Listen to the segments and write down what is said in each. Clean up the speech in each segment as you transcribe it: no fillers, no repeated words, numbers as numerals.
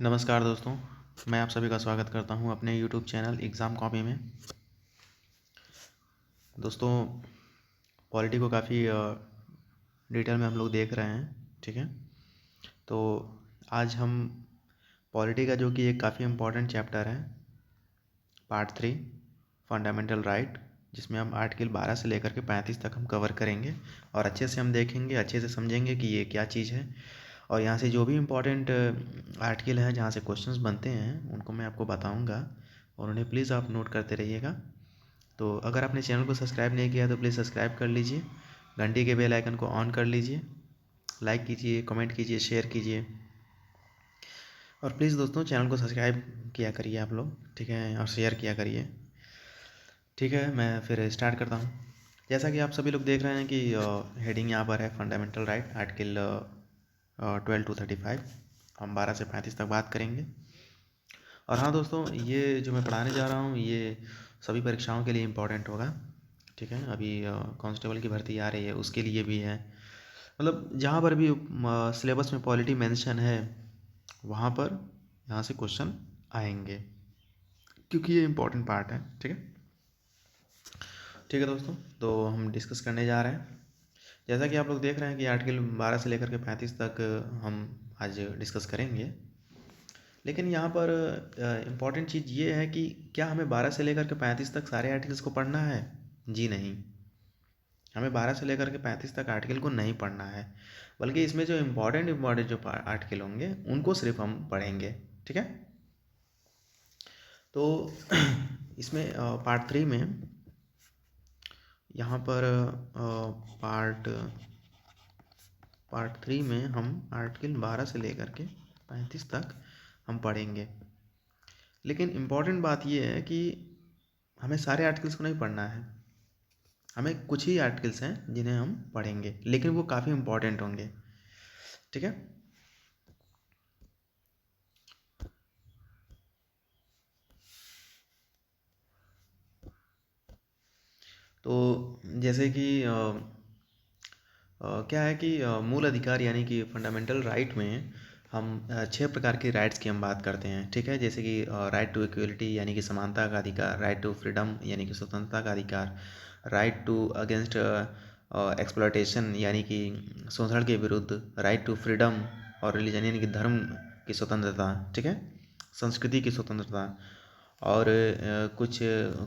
नमस्कार दोस्तों, मैं आप सभी का स्वागत करता हूं अपने YouTube चैनल एग्ज़ाम कॉपी में। दोस्तों, पॉलिटी को काफ़ी डिटेल में हम लोग देख रहे हैं, ठीक है। तो आज हम पॉलिटी का जो कि एक काफ़ी इम्पोर्टेंट चैप्टर है, पार्ट 3 फंडामेंटल राइट, जिसमें हम आर्टिकल 12 से लेकर के 35 तक हम कवर करेंगे और अच्छे से हम देखेंगे, अच्छे से समझेंगे कि ये क्या चीज़ है। और यहाँ से जो भी इम्पोर्टेंट आर्टिकल है जहाँ से क्वेश्चंस बनते हैं उनको मैं आपको बताऊंगा और उन्हें प्लीज़ आप नोट करते रहिएगा। तो अगर आपने चैनल को सब्सक्राइब नहीं किया तो प्लीज़ सब्सक्राइब कर लीजिए, घंटी के बेल आइकन को ऑन कर लीजिए, लाइक कीजिए, कमेंट कीजिए, शेयर कीजिए और प्लीज़ दोस्तों चैनल को सब्सक्राइब किया करिए आप लोग, ठीक है, और शेयर किया करिए। ठीक है, मैं फिर स्टार्ट करता हूँ। जैसा कि आप सभी लोग देख रहे हैं कि हेडिंग यहाँ पर है फंडामेंटल राइट, आर्टिकल 12 to 35। हम 12 से 35 तक बात करेंगे। और हाँ दोस्तों, ये जो मैं पढ़ाने जा रहा हूँ ये सभी परीक्षाओं के लिए इम्पोर्टेंट होगा, ठीक है। अभी कांस्टेबल की भर्ती आ रही है, उसके लिए भी है। मतलब जहाँ पर भी सिलेबस में पॉलिटी मेंशन है वहाँ पर यहाँ से क्वेश्चन आएंगे, क्योंकि ये इम्पोर्टेंट पार्ट है, ठीक है। ठीक है दोस्तों, तो हम डिस्कस करने जा रहे हैं। जैसा कि आप लोग देख रहे हैं कि आर्टिकल 12 से लेकर के 35 तक हम आज डिस्कस करेंगे। लेकिन यहाँ पर इम्पॉर्टेंट चीज़ ये है कि क्या हमें 12 से लेकर के 35 तक सारे आर्टिकल्स को पढ़ना है? जी नहीं, हमें 12 से लेकर के 35 तक आर्टिकल को नहीं पढ़ना है, बल्कि इसमें जो इम्पॉर्टेंट जो आर्टिकल होंगे उनको सिर्फ हम पढ़ेंगे, ठीक है। तो इसमें पार्ट 3 में यहाँ पर पार्ट 3 में हम आर्टिकल 12 से लेकर के 35 तक हम पढ़ेंगे। लेकिन इम्पॉर्टेंट बात ये है कि हमें सारे आर्टिकल्स को नहीं पढ़ना है, हमें कुछ ही आर्टिकल्स हैं जिन्हें हम पढ़ेंगे, लेकिन वो काफ़ी इम्पॉर्टेंट होंगे, ठीक है। तो जैसे कि क्या है कि मूल अधिकार यानी कि फंडामेंटल राइट में हम 6 प्रकार की राइट्स की हम बात करते हैं, ठीक है। जैसे कि राइट टू इक्वलिटी यानी कि समानता का अधिकार, राइट टू फ्रीडम यानी कि स्वतंत्रता का अधिकार, राइट टू अगेंस्ट एक्सप्लॉयटेशन यानी कि शोषण के विरुद्ध, राइट टू फ्रीडम और रिलीजन यानी कि धर्म की स्वतंत्रता, ठीक है, संस्कृति की स्वतंत्रता। और कुछ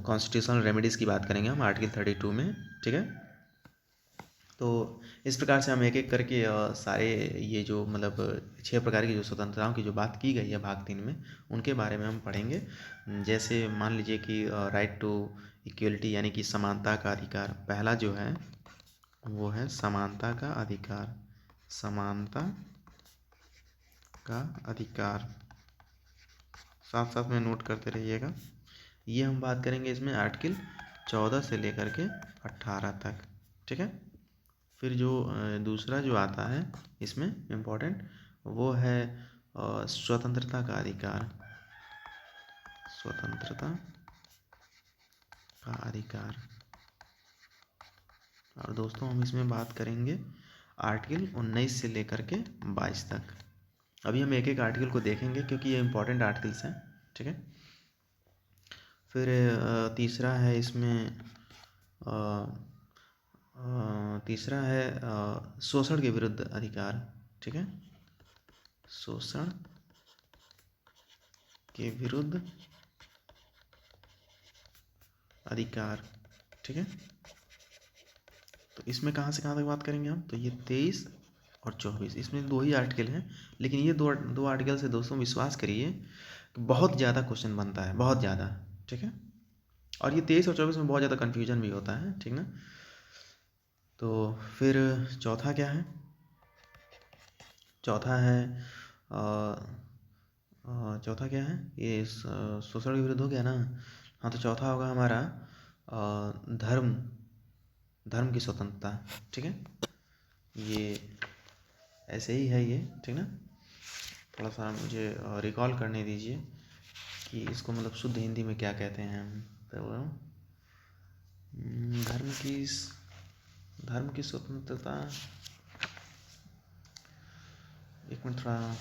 कॉन्स्टिट्यूशनल रेमेडीज़ की बात करेंगे हम आर्टिकल 32 में, ठीक है। तो इस प्रकार से हम एक एक करके सारे ये जो मतलब 6 प्रकार की जो स्वतंत्रताओं की जो बात की गई है भाग 3 में, उनके बारे में हम पढ़ेंगे। जैसे मान लीजिए कि राइट टू इक्वलिटी यानी कि समानता का अधिकार, पहला जो है वो है समानता का अधिकार, समानता का अधिकार, साथ साथ में नोट करते रहिएगा। ये हम बात करेंगे इसमें आर्टिकल 14 से लेकर के 18 तक, ठीक है। फिर जो दूसरा जो आता है इसमें इम्पोर्टेंट, वो है स्वतंत्रता का अधिकार, स्वतंत्रता का अधिकार। और दोस्तों हम इसमें बात करेंगे आर्टिकल 19 से लेकर के 22 तक। अभी हम एक एक आर्टिकल को देखेंगे क्योंकि ये इम्पोर्टेंट आर्टिकल्स हैं, ठीक है। फिर तीसरा है इसमें तीसरा है शोषण के विरुद्ध अधिकार, ठीक है, शोषण के विरुद्ध अधिकार, ठीक है। तो इसमें कहाँ से कहाँ तक बात करेंगे हम, तो ये 23 और 24, इसमें 2 ही आर्टिकल हैं, लेकिन ये दो आर्टिकल से दोस्तों विश्वास करिए कि बहुत ज़्यादा क्वेश्चन बनता है, बहुत ज़्यादा, ठीक है। और ये 23 और 24 में बहुत ज़्यादा कन्फ्यूजन भी होता है, ठीक ना। तो फिर चौथा क्या है, चौथा है चौथा क्या है, ये शोषण के विरुद्ध हो गया ना। हाँ, तो चौथा होगा हमारा धर्म, धर्म की स्वतंत्रता, ठीक है। ये ऐसे ही है ये, ठीक ना। थोड़ा सा मुझे रिकॉल करने दीजिए कि इसको मतलब शुद्ध हिंदी में क्या कहते हैं हम। तो धर्म की स्वतंत्रता, एक मिनट थोड़ा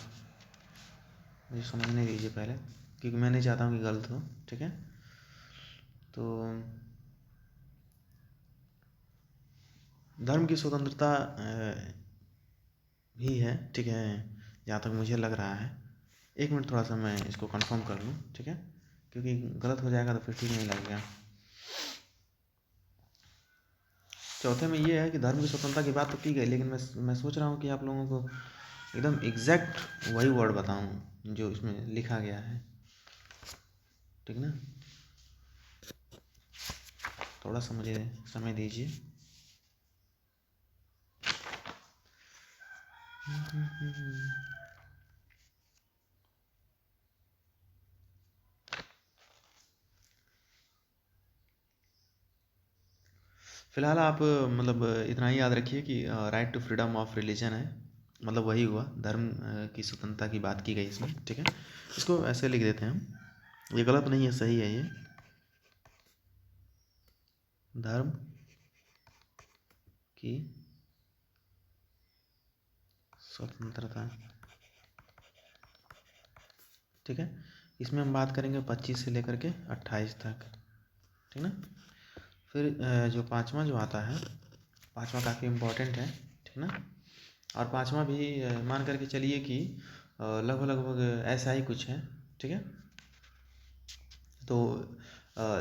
मुझे समझने दीजिए पहले, क्योंकि मैं नहीं चाहता हूँ कि गलत हो। ठीक है, तो धर्म की स्वतंत्रता भी है, ठीक है, जहाँ तक मुझे लग रहा है। एक मिनट, थोड़ा सा मैं इसको कंफर्म कर लूँ, ठीक है, क्योंकि गलत हो जाएगा तो फिर ठीक नहीं लगेगा। चौथे में ये है कि धर्म की स्वतंत्रता की बात तो की गई, लेकिन मैं सोच रहा हूँ कि आप लोगों को एकदम एग्जैक्ट वही वर्ड बताऊँ जो इसमें लिखा गया है, ठीक ना। थोड़ा सा मुझे समय दीजिए। फिलहाल आप मतलब इतना ही याद रखिए कि right to freedom of religion है, मतलब वही हुआ, धर्म की स्वतंत्रता की बात की गई इसमें, ठीक है। इसको ऐसे लिख देते हैं हम, ये गलत नहीं है, सही है ये। धर्म की स्वतंत्रता, ठीक है। इसमें हम बात करेंगे 25 से लेकर के 28 तक, ठीक ना। फिर जो पाँचवा जो आता है, पाँचवा काफ़ी इम्पोर्टेंट है, ठीक ना। और पाँचवा भी मान करके चलिए कि लगभग लगभग ऐसा ही कुछ है, ठीक है। तो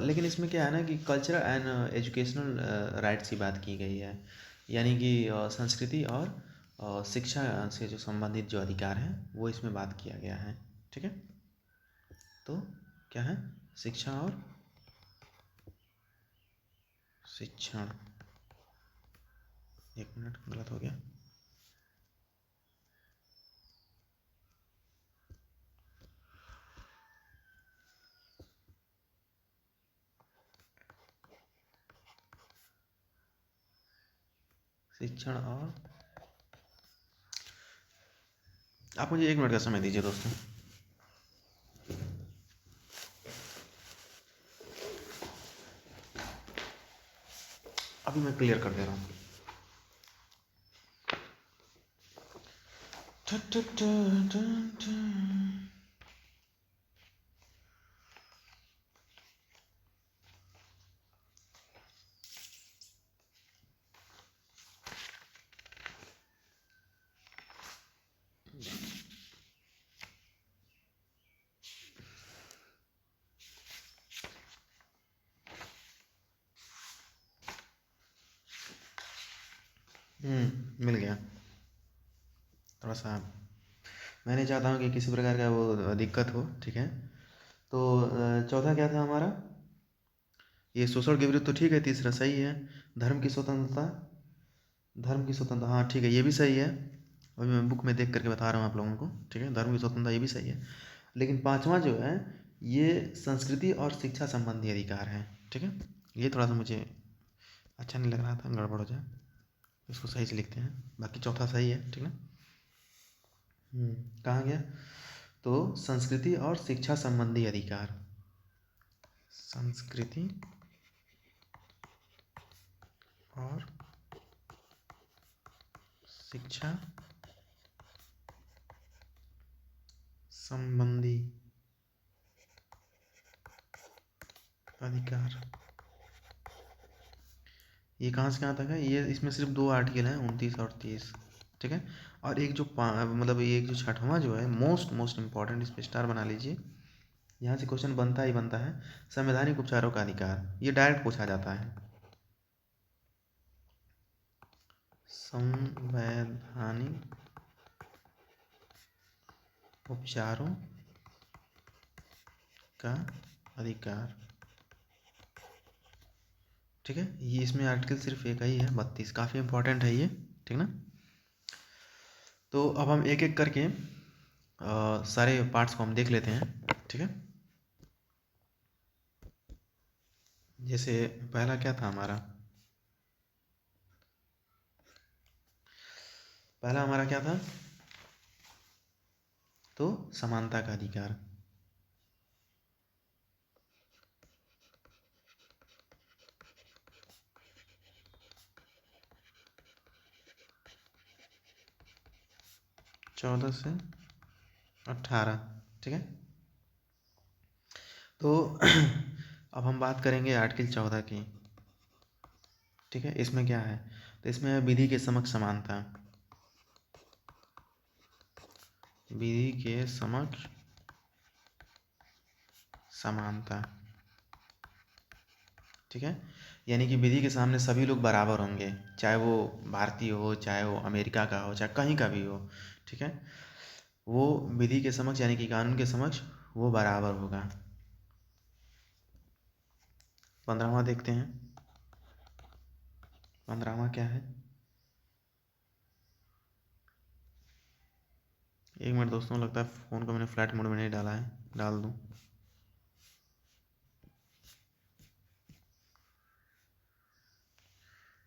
लेकिन इसमें क्या है ना कि कल्चरल एंड एजुकेशनल राइट्स की बात की गई है, यानी कि संस्कृति और शिक्षा से जो संबंधित जो अधिकार हैं वो इसमें बात किया गया है, ठीक है। तो क्या है, शिक्षा और शिक्षण, एक मिनट, गलत हो गया। शिक्षण और, आप मुझे एक मिनट का समय दीजिए दोस्तों। अभी मैं क्लियर कर दे रहा हूँ। मिल गया। थोड़ा सा मैं नहीं चाहता हूँ कि किसी प्रकार का वो दिक्कत हो, ठीक है। तो चौथा क्या था हमारा, ये शोषण के विरुद्ध, तो ठीक है, तीसरा सही है। धर्म की स्वतंत्रता, धर्म की स्वतंत्रता, हाँ ठीक है, ये भी सही है। अभी मैं बुक में देख करके बता रहा हूँ आप लोगों को, ठीक है, धर्म की स्वतंत्रता ये भी सही है। लेकिन पांचवा जो है, ये संस्कृति और शिक्षा संबंधी अधिकार है, ठीक है। ये थोड़ा सा मुझे अच्छा नहीं लग रहा था, गड़बड़ हो जाए, इसको सही से लिखते हैं। बाकी चौथा सही है, ठीक ना। कहाँ गया, तो संस्कृति और शिक्षा संबंधी अधिकार, संस्कृति और शिक्षा संबंधी अधिकार, ये कहाँ से कहाँ तक है, ये इसमें सिर्फ दो आर्टिकल हैं, 29 और 30, ठीक है। और एक जो मतलब ये एक जो छठवां जो है, मोस्ट मोस्ट इम्पॉर्टेंट, इस पर स्टार बना लीजिए, यहाँ से क्वेश्चन बनता ही बनता है। संवैधानिक उपचारों का अधिकार, ये डायरेक्ट पूछा जाता है। संवैधानिक उपचारों का अधिकार, ठीक है। ये इसमें आर्टिकल सिर्फ एक ही है, 32, काफ़ी इंपॉर्टेंट है ये, ठीक ना। तो अब हम एक एक करके सारे पार्ट्स को हम देख लेते हैं, ठीक है। जैसे पहला क्या था हमारा, पहला हमारा क्या था, तो समानता का अधिकार, चौदह से 18, ठीक है। तो अब हम बात करेंगे आर्टिकल 14 की, ठीक है। इसमें क्या है, तो इसमें है विधि के समक्ष समानता, विधि के समक्ष समानता, ठीक है। यानी कि विधि के सामने सभी लोग बराबर होंगे, चाहे वो भारतीय हो, चाहे वो अमेरिका का हो, चाहे कहीं का भी हो, ठीक है। वो विधि के समक्ष यानी कि कानून के समक्ष वो बराबर होगा। 15वां देखते हैं। 15वां क्या है, एक मिनट दोस्तों, लगता है फ़ोन को मैंने फ्लाइट मोड में नहीं डाला है, डाल दूँ।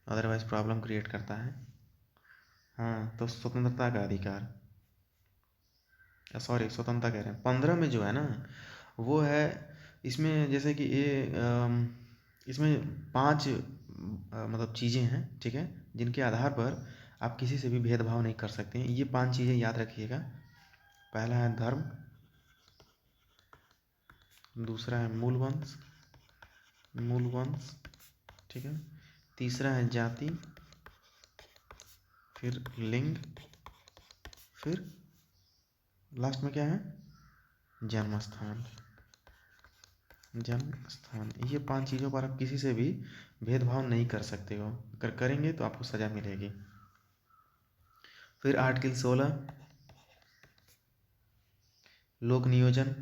अदरवाइज प्रॉब्लम क्रिएट करता है। हाँ, तो स्वतंत्रता का अधिकार, सॉरी स्वतंत्रता कह रहे हैं, 15 में जो है ना वो है, इसमें जैसे कि ये इसमें 5 मतलब चीज़ें हैं, ठीक है, जिनके आधार पर आप किसी से भी भेदभाव नहीं कर सकते हैं। ये 5 चीज़ें याद रखिएगा। पहला है धर्म, दूसरा है मूल वंश, ठीक है। तीसरा है जाति, फिर लिंग, फिर लास्ट में क्या है, जन्म स्थान। ये 5 चीज़ों पर आप किसी से भी भेदभाव नहीं कर सकते हो, अगर करेंगे तो आपको सज़ा मिलेगी। फिर आर्टिकल 16 लोक नियोजन,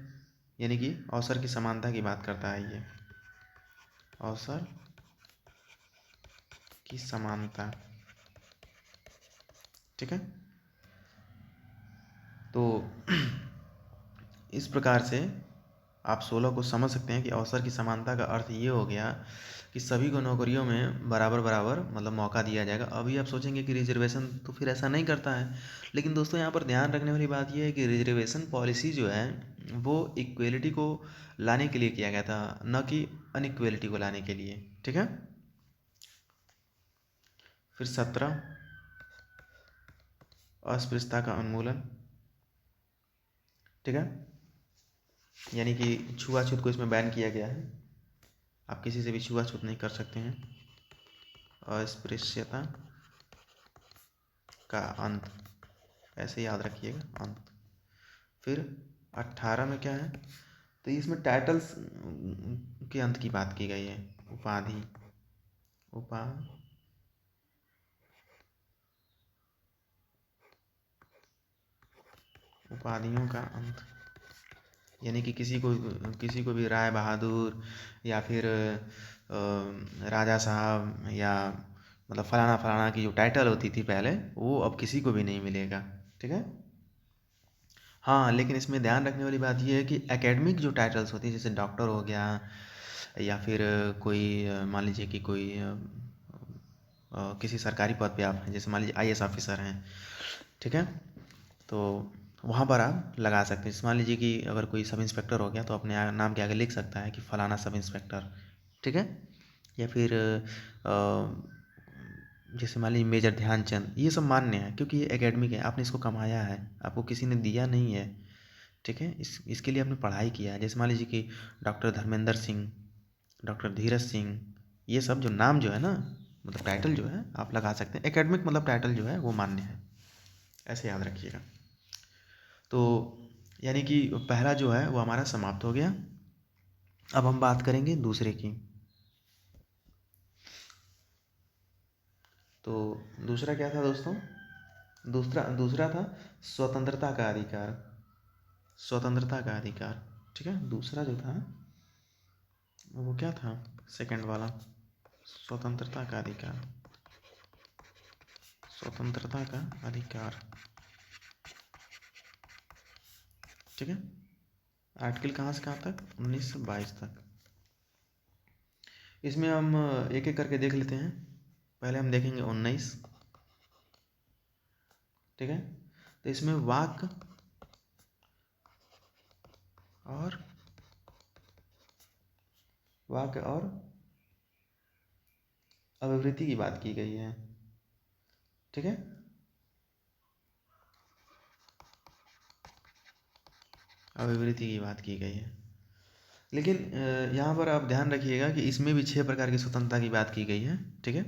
यानी कि अवसर की समानता की बात करता है। ये अवसर की समानता, ठीक है। तो इस प्रकार से आप 16 को समझ सकते हैं कि अवसर की समानता का अर्थ ये हो गया कि सभी को नौकरियों में बराबर बराबर मतलब मौका दिया जाएगा। अभी आप सोचेंगे कि रिजर्वेशन तो फिर ऐसा नहीं करता है, लेकिन दोस्तों यहाँ पर ध्यान रखने वाली बात ये है कि रिजर्वेशन पॉलिसी जो है वो इक्वेलिटी को लाने के लिए किया गया था, न कि अनइक्वेलिटी को लाने के लिए, ठीक है। फिर 17 अस्पृश्यता का उन्मूलन, ठीक है, यानी कि छुआछूत को इसमें बैन किया गया है। आप किसी से भी छुआछूत नहीं कर सकते हैं। अस्पृश्यता का अंत, ऐसे याद रखिएगा, अंत। फिर 18 में क्या है, तो इसमें टाइटल्स के अंत की बात की गई है। उपाधि, उपाधियों का अंत, यानी कि किसी को भी राय बहादुर या फिर राजा साहब या मतलब फलाना फलाना की जो टाइटल होती थी पहले, वो अब किसी को भी नहीं मिलेगा, ठीक है। हाँ, लेकिन इसमें ध्यान रखने वाली बात ये है कि एकेडमिक जो टाइटल्स होती हैं, जैसे डॉक्टर हो गया या फिर कोई मान लीजिए कि कोई किसी सरकारी पद पे आप हैं, जैसे मान लीजिए आईएएस ऑफिसर हैं, ठीक है, तो वहाँ पर आप लगा सकते हैं। जैसे मान लीजिए कि अगर कोई सब इंस्पेक्टर हो गया तो अपने नाम के आगे लिख सकता है कि फ़लाना सब इंस्पेक्टर, ठीक है। या फिर जैसे मान लीजिए मेजर ध्यानचंद, ये सब मान्य है क्योंकि ये एकेडमिक है, आपने इसको कमाया है, आपको किसी ने दिया नहीं है, ठीक है। इसके लिए आपने पढ़ाई किया है। जैसे मान लीजिए कि डॉक्टर धर्मेंद्र सिंह, डॉक्टर धीरज सिंह, ये सब जो नाम जो है ना, मतलब टाइटल जो है आप लगा सकते हैं। एकेडमिक मतलब टाइटल जो है वो मान्य है, ऐसे याद रखिएगा। तो यानी कि पहला जो है वो हमारा समाप्त हो गया। अब हम बात करेंगे दूसरे की। तो दूसरा क्या था दोस्तों, दूसरा था स्वतंत्रता का अधिकार, स्वतंत्रता का अधिकार, ठीक है। दूसरा जो था वो क्या था, सेकंड वाला, स्वतंत्रता का अधिकार, स्वतंत्रता का अधिकार, ठीक है। आर्टिकल कहाँ से कहाँ तक, 1922 तक। इसमें हम एक एक करके देख लेते हैं। पहले हम देखेंगे 19, ठीक है। तो इसमें वाक और अभिवृत्ति की बात की गई है, ठीक है। अभिवृत्ति की बात की गई है। लेकिन यहाँ पर आप ध्यान रखिएगा कि इसमें भी 6 प्रकार की स्वतंत्रता की बात की गई है, ठीक है।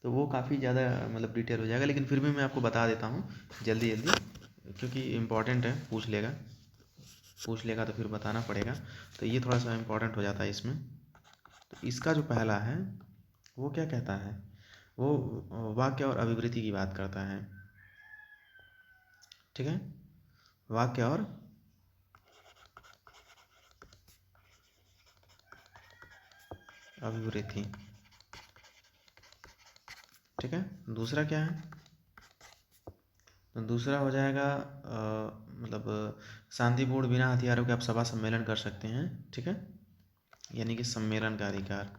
तो वो काफ़ी ज़्यादा मतलब डिटेल हो जाएगा, लेकिन फिर भी मैं आपको बता देता हूँ जल्दी जल्दी, क्योंकि इम्पोर्टेंट है, पूछ लेगा तो फिर बताना पड़ेगा, तो ये थोड़ा सा इम्पोर्टेंट हो जाता है इसमें। तो इसका जो पहला है वो क्या कहता है, वो वाक्य और अभिवृत्ति की बात करता है, ठीक है। वाक्य और अभिवृत्ति, ठीक है। दूसरा क्या है, तो दूसरा हो जाएगा मतलब शांतिपूर्ण बिना हथियारों के आप सभा सम्मेलन कर सकते हैं, ठीक है, यानी कि सम्मेलन का अधिकार,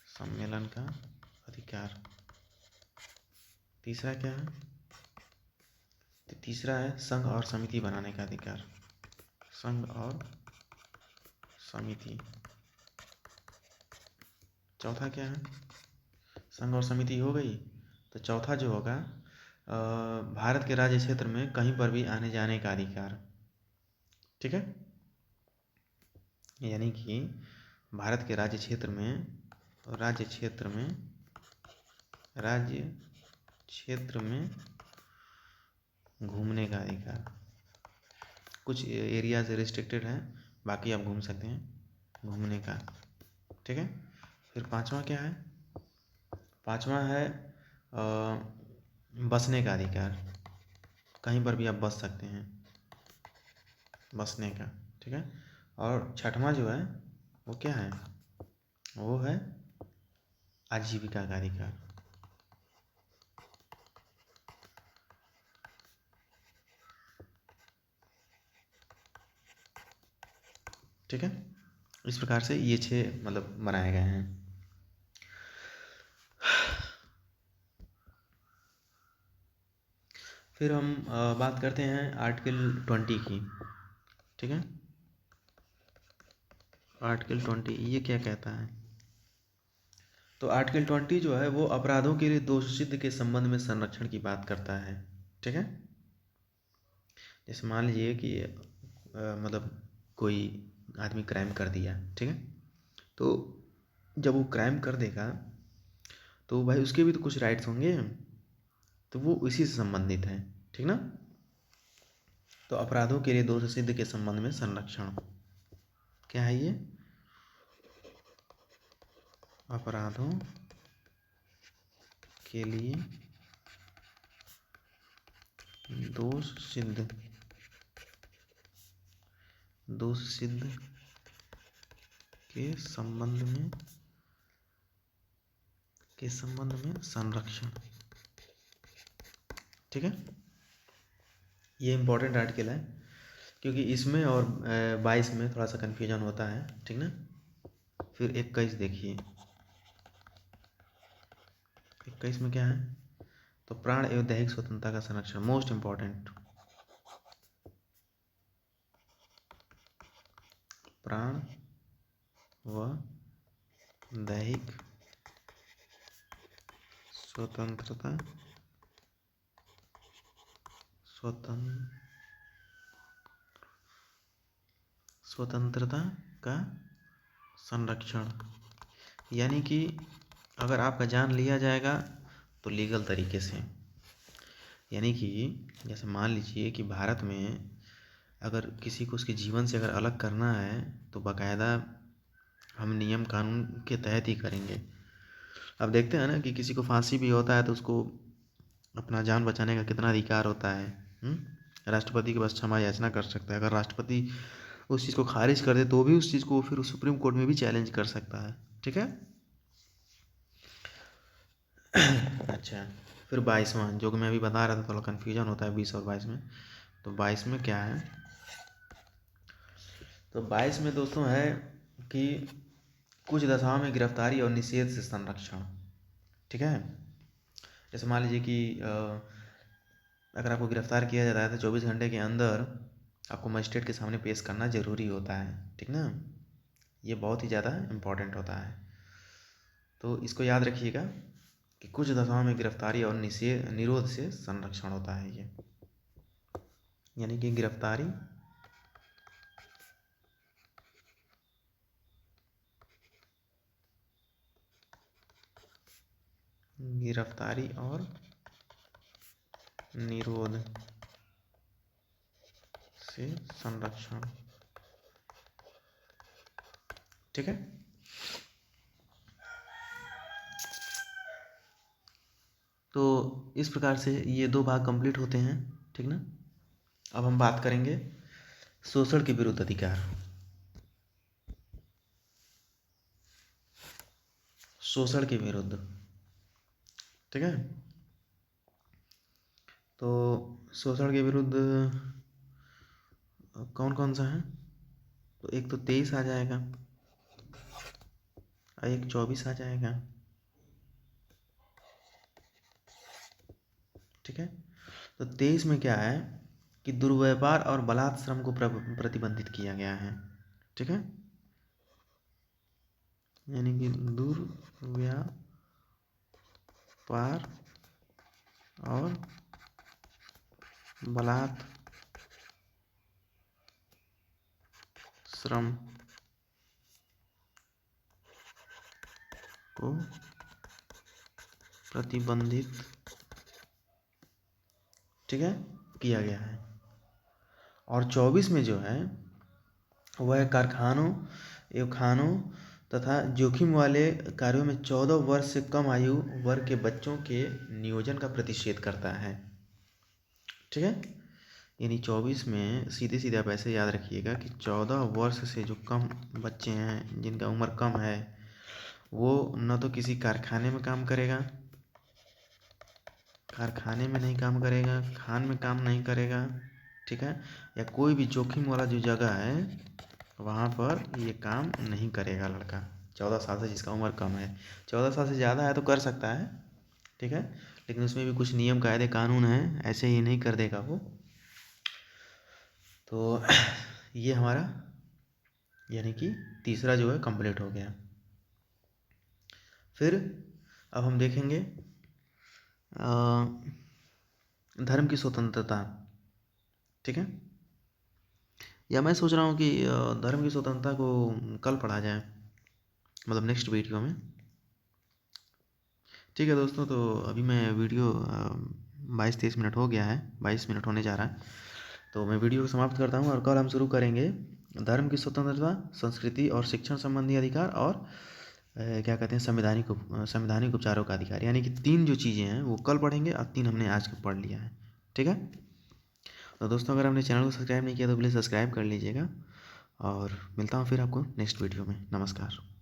सम्मेलन का अधिकार। तीसरा क्या है, तो तीसरा है संघ और समिति बनाने का अधिकार, संघ और समिति। चौथा क्या है, संघ और समिति हो गई, तो चौथा जो होगा भारत के राज्य क्षेत्र में कहीं पर भी आने जाने का अधिकार, ठीक है। यानी कि भारत के राज्य क्षेत्र में घूमने का अधिकार। कुछ एरियाज रिस्ट्रिक्टेड हैं, बाकी आप घूम सकते हैं, घूमने का, ठीक है। फिर पांचवा क्या है, पांचवा है बसने का अधिकार, कहीं पर भी आप बस सकते हैं, बसने का, ठीक है। और छठवां जो है वो क्या है, वो है आजीविका का अधिकार, ठीक है। इस प्रकार से ये 6 मतलब बनाए गए हैं। फिर हम बात करते हैं आर्टिकल 20 की, ठीक है। आर्टिकल 20 ये क्या कहता है, तो आर्टिकल 20 जो है वो अपराधों के लिए दोष सिद्ध के संबंध में संरक्षण की बात करता है, ठीक है। जैसे मान लीजिए कि मतलब कोई आदमी क्राइम कर दिया, ठीक है, तो जब वो क्राइम कर देगा तो भाई उसके भी तो कुछ राइट्स होंगे, तो वो इसी से संबंधित है, ठीक ना। तो अपराधों के लिए दोष सिद्ध के संबंध में संरक्षण क्या है, ये अपराधों के लिए दोष सिद्ध के संबंध में संरक्षण, ठीक है। ये इम्पोर्टेंट आर्टिकल है, क्योंकि इसमें और 22 में थोड़ा सा कन्फ्यूजन होता है, ठीक ना। फिर 21 देखिए, 21 में क्या है, तो प्राण एवं दैहिक स्वतंत्रता का संरक्षण, मोस्ट इम्पोर्टेंट, प्राण व दैहिक स्वतंत्रता का संरक्षण। यानी कि अगर आपका जान लिया जाएगा तो लीगल तरीके से, यानी कि जैसे मान लीजिए कि भारत में अगर किसी को उसके जीवन से अगर अलग करना है तो बाकायदा हम नियम कानून के तहत ही करेंगे। अब देखते हैं ना कि किसी को फांसी भी होता है तो उसको अपना जान बचाने का कितना अधिकार होता है। राष्ट्रपति के पास क्षमा याचना कर सकता है, अगर राष्ट्रपति उस चीज़ को खारिज कर दे तो भी उस चीज़ को फिर सुप्रीम कोर्ट में भी चैलेंज कर सकता है, ठीक है। अच्छा, फिर 22वां जो कि मैं अभी बता रहा था, थोड़ा कन्फ्यूजन होता है 20 और 22 में। तो 22 में क्या है, तो 22 में दोस्तों है कि कुछ दशाओं में गिरफ्तारी और निषेध से संरक्षण, ठीक है। जैसे मान लीजिए कि अगर आपको गिरफ्तार किया जाता है तो 24 घंटे के अंदर आपको मजिस्ट्रेट के सामने पेश करना ज़रूरी होता है, ठीक ना। ये बहुत ही ज़्यादा इम्पोर्टेंट होता है, तो इसको याद रखिएगा कि कुछ दशाओं में गिरफ्तारी और निरोध से संरक्षण होता है ये। यानी कि गिरफ्तारी और निरोध से संरक्षण। ठीक है। तो इस प्रकार से ये 2 भाग कंप्लीट होते हैं। ठीक ना। अब हम बात करेंगे शोषण के विरुद्ध अधिकार। शोषण के विरुद्ध। ठीक है। तो शोषण के विरुद्ध कौन कौन सा है? तो एक तो 23 आ जाएगा और एक 24 आ जाएगा। ठीक है। तो 23 में क्या है कि दुर्व्यापार और बलात् श्रम को प्रतिबंधित किया गया है। ठीक है। यानी कि दुर्व्यापार और बलात् श्रम को प्रतिबंधित, ठीक है, किया गया है। और 24 में जो है वह कारखानों एवं खानों तथा जोखिम वाले कार्यों में 14 वर्ष से कम आयु वर्ग के बच्चों के नियोजन का प्रतिषेध करता है। ठीक है। यानी 24 में सीधे सीधे आप ऐसे याद रखिएगा कि 14 वर्ष से जो कम बच्चे हैं, जिनका उम्र कम है, वो न तो किसी कारखाने में काम करेगा, कारखाने में नहीं काम करेगा, खान में काम नहीं करेगा। ठीक है। या कोई भी जोखिम वाला जो जगह है वहाँ पर ये काम नहीं करेगा लड़का 14 साल से, जिसका उम्र कम है। 14 साल से ज़्यादा है तो कर सकता है। ठीक है। लेकिन उसमें भी कुछ नियम कायदे कानून हैं, ऐसे ही नहीं कर देगा वो। तो ये हमारा यानी कि तीसरा जो है कंप्लीट हो गया। फिर अब हम देखेंगे धर्म की स्वतंत्रता। ठीक है। या मैं सोच रहा हूँ कि धर्म की स्वतंत्रता को कल पढ़ा जाए, मतलब नेक्स्ट वीडियो में। ठीक है दोस्तों, तो अभी मैं वीडियो 22-23 मिनट हो गया है, 22 मिनट होने जा रहा है, तो मैं वीडियो को समाप्त करता हूँ और कल हम शुरू करेंगे धर्म की स्वतंत्रता, संस्कृति और शिक्षण संबंधी अधिकार और क्या कहते हैं संवैधानिक उपचारों का अधिकार। यानी कि 3 जो चीज़ें हैं वो कल पढ़ेंगे और 3 हमने आज पढ़ लिया है। ठीक है। तो दोस्तों, अगर आपने चैनल को सब्सक्राइब नहीं किया तो प्लीज़ सब्सक्राइब कर लीजिएगा और मिलता हूँ फिर आपको नेक्स्ट वीडियो में। नमस्कार।